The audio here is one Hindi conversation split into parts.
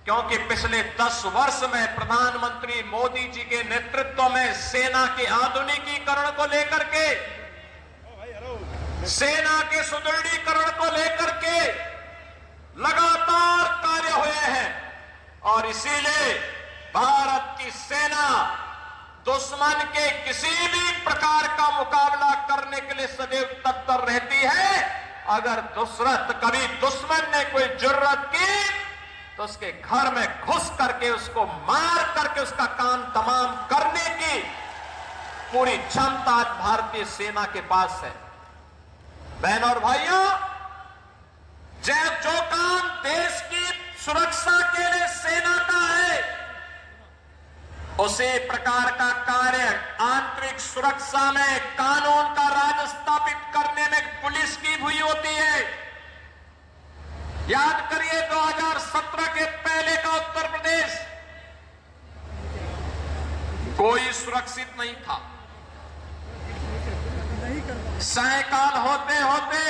क्योंकि पिछले 10 वर्ष में प्रधानमंत्री मोदी जी के नेतृत्व में सेना के आधुनिकीकरण को लेकर के, सेना के सुदृढ़ीकरण को लेकर के लगातार कार्य हुए हैं और इसीलिए भारत की सेना दुश्मन के किसी भी प्रकार का मुकाबला करने के लिए सदैव तत्पर रहती है। अगर कभी दुश्मन ने कोई जुर्रत की तो उसके घर में घुस करके उसको मार करके उसका काम तमाम करने की पूरी क्षमता आज भारतीय सेना के पास है। बहनों और भाइयों, जो काम देश की सुरक्षा के लिए सेना का है, उसी प्रकार का कार्य आंतरिक सुरक्षा में कानून का राज स्थापित करने में पुलिस की भी होती है। याद करिए 2017 के पहले का उत्तर प्रदेश कोई सुरक्षित नहीं था। सायकाल होते होते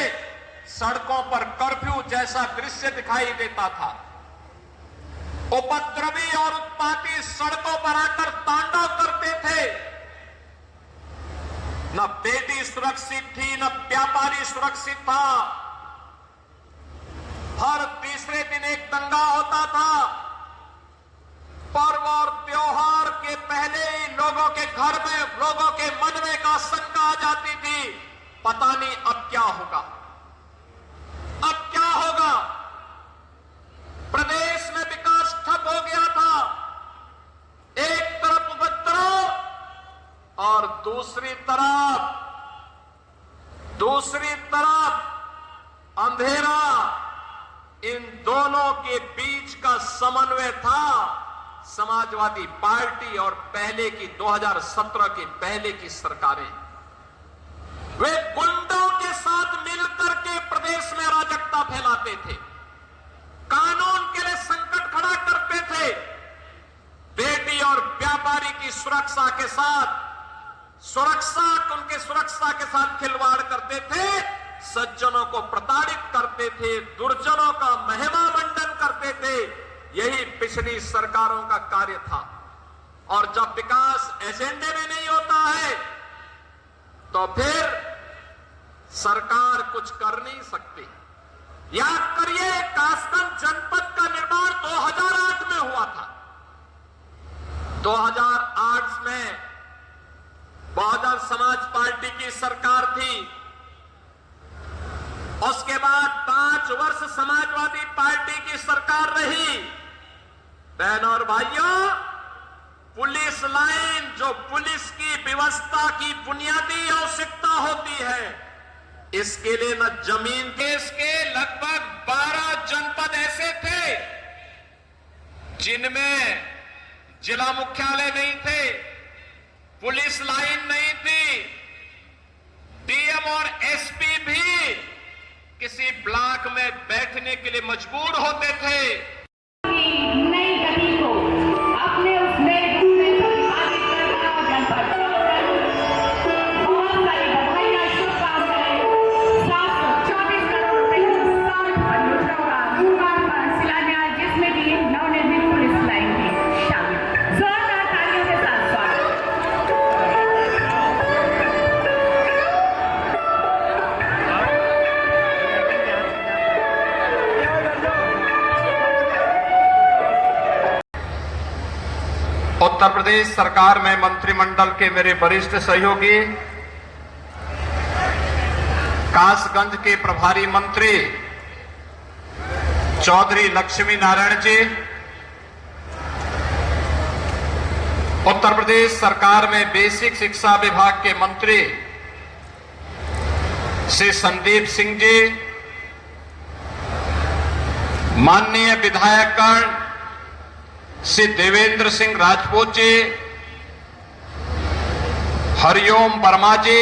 सड़कों पर कर्फ्यू जैसा दृश्य दिखाई देता था। उपद्रवी और उत्पाती सड़कों पर आकर तांडव करते थे। न बेटी सुरक्षित थी, न व्यापारी सुरक्षित था। हर तीसरे दिन एक दंगा होता था। पर्व और त्योहार के पहले ही लोगों के घर में, लोगों के मन में एक आशंका आ जाती थी, पता नहीं अब क्या होगा, अब क्या होगा। प्रदेश में विकास ठप हो गया था। एक तरफ उपद्रव और दूसरी तरफ अंधेरा। इन दोनों के बीच का समन्वय था समाजवादी पार्टी और पहले की 2017 के पहले की सरकारें। वे गुंडों के साथ मिलकर के प्रदेश में अराजकता फैलाते थे, कानून के लिए संकट खड़ा करते थे, बेटी और व्यापारी की सुरक्षा के साथ उनके सुरक्षा के साथ खिलवाड़ करते थे, सज्जनों को प्रताड़ित करते थे, दुर्जनों का महिमा मंडन करते थे। यही पिछली सरकारों का कार्य था। और जब विकास एजेंडे में नहीं होता है तो फिर सरकार कुछ कर नहीं सकती। याद करिए, कासगंज जनपद का निर्माण 2008 में हुआ था। 2008 में बहुजन समाज पार्टी की सरकार थी। उसके बाद 5 वर्ष समाजवादी पार्टी की सरकार रही। बहनों और भाइयों, पुलिस लाइन जो पुलिस की व्यवस्था की बुनियादी आवश्यकता होती है, इसके लिए न जमीन, देश के लगभग 12 जनपद ऐसे थे जिनमें जिला मुख्यालय नहीं थे, पुलिस लाइन नहीं थी, डीएम और एसपी भी किसी ब्लॉक में बैठने के लिए मजबूर होते थे। उत्तर प्रदेश सरकार में मंत्रिमंडल के मेरे वरिष्ठ सहयोगी, कासगंज के प्रभारी मंत्री चौधरी लक्ष्मी नारायण जी, उत्तर प्रदेश सरकार में बेसिक शिक्षा विभाग के मंत्री श्री संदीप सिंह जी, माननीय विधायकगण श्री देवेंद्र सिंह राजपूत जी, हरिओम वर्मा जी,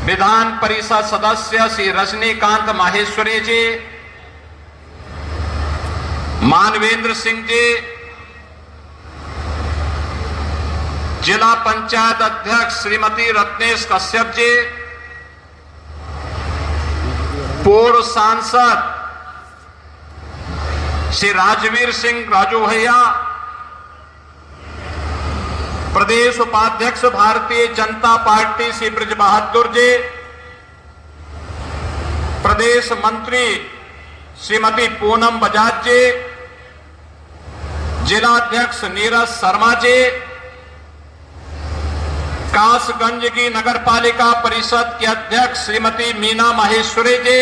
विधान परिषद सदस्य श्री रजनीकांत माहेश्वरी जी, मानवेंद्र सिंह जी, जिला पंचायत अध्यक्ष श्रीमती रत्नेश कश्यप जी, पूर्व सांसद श्री राजवीर सिंह राजू भैया, प्रदेश उपाध्यक्ष भारतीय जनता पार्टी श्री ब्रज बहादुर जी, प्रदेश मंत्री श्रीमती पूनम बजाज जी, जिलाध्यक्ष नीरज शर्मा जी, कासगंज की नगरपालिका परिषद के अध्यक्ष श्रीमती मीना माहेश्वरी जी,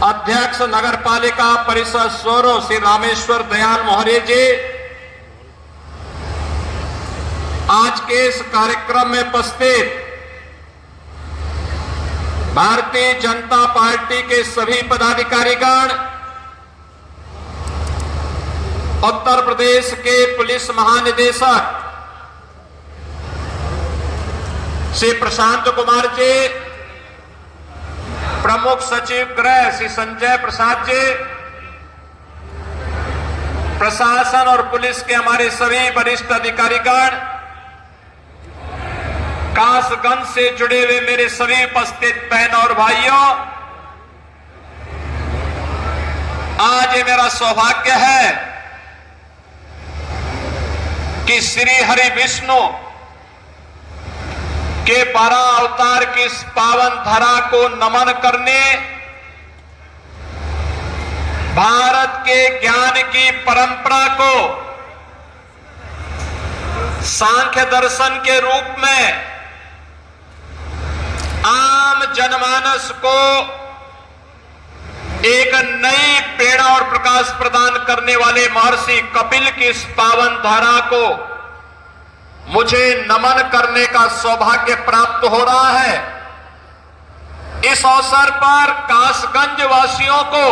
अध्यक्ष नगरपालिका परिषद सोरो श्री रामेश्वर दयाल मोहरे जी, आज के इस कार्यक्रम में उपस्थित भारतीय जनता पार्टी के सभी पदाधिकारीगण, उत्तर प्रदेश के पुलिस महानिदेशक श्री प्रशांत कुमार जी, प्रमुख सचिव गृह श्री संजय प्रसाद जी, प्रशासन और पुलिस के हमारे सभी वरिष्ठ अधिकारीगण, कासगंज से जुड़े हुए मेरे सभी उपस्थित बहनों और भाइयों, आज ये मेरा सौभाग्य है कि श्री हरि विष्णु के 12 अवतार की इस पावन धरा को नमन करने, भारत के ज्ञान की परंपरा को सांख्य दर्शन के रूप में आम जनमानस को एक नई प्रेरणा और प्रकाश प्रदान करने वाले महर्षि कपिल की इस पावन धारा को मुझे नमन करने का सौभाग्य प्राप्त हो रहा है। इस अवसर पर कासगंज वासियों को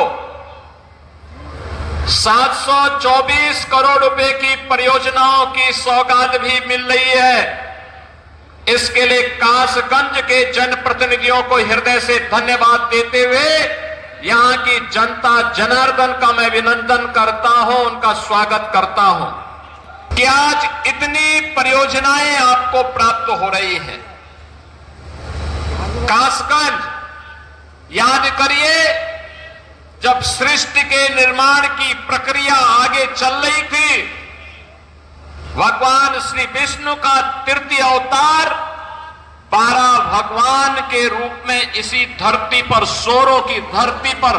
724 करोड़ रुपए की परियोजनाओं की सौगात भी मिल रही है। इसके लिए कासगंज के जनप्रतिनिधियों को हृदय से धन्यवाद देते हुए यहां की जनता जनार्दन का मैं अभिनंदन करता हूं, उनका स्वागत करता हूं कि आज इतनी परियोजनाएं आपको प्राप्त हो रही हैं। कासगंज याद करिए, जब सृष्टि के निर्माण की प्रक्रिया आगे चल रही थी, भगवान श्री विष्णु का तृतीय अवतार 12 भगवान के रूप में इसी धरती पर, सोरों की धरती पर,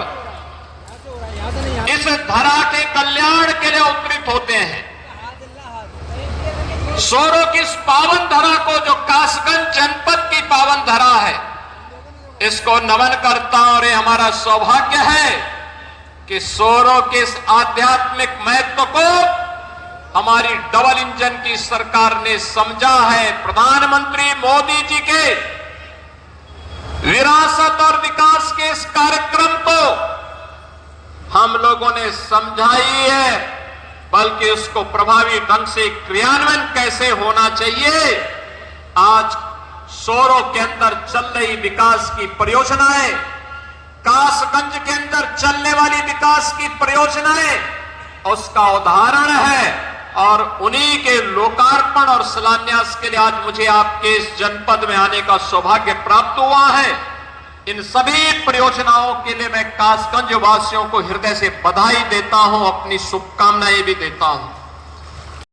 इस धरा के कल्याण के लिए अवतरित होते हैं। सोरों की इस पावन धरा को, जो कासगंज जनपद की पावन धरा है, इसको नमन करता हूं। और ये हमारा सौभाग्य है कि सोरों के इस आध्यात्मिक महत्व को हमारी डबल इंजन की सरकार ने समझा है। प्रधानमंत्री मोदी जी के विरासत और विकास के इस कार्यक्रम को हम लोगों ने समझा ही है, बल्कि उसको प्रभावी ढंग से क्रियान्वयन कैसे होना चाहिए, आज सोरों के अंदर चल रही विकास की परियोजनाएं, कासगंज के अंदर चलने वाली विकास की परियोजनाएं उसका उदाहरण है। और उन्हीं के लोकार्पण और शिलान्यास के लिए आज मुझे आपके इस जनपद में आने का सौभाग्य प्राप्त हुआ है। इन सभी परियोजनाओं के लिए मैं कासगंज वासियों को हृदय से बधाई देता हूं, अपनी शुभकामनाएं भी देता हूं।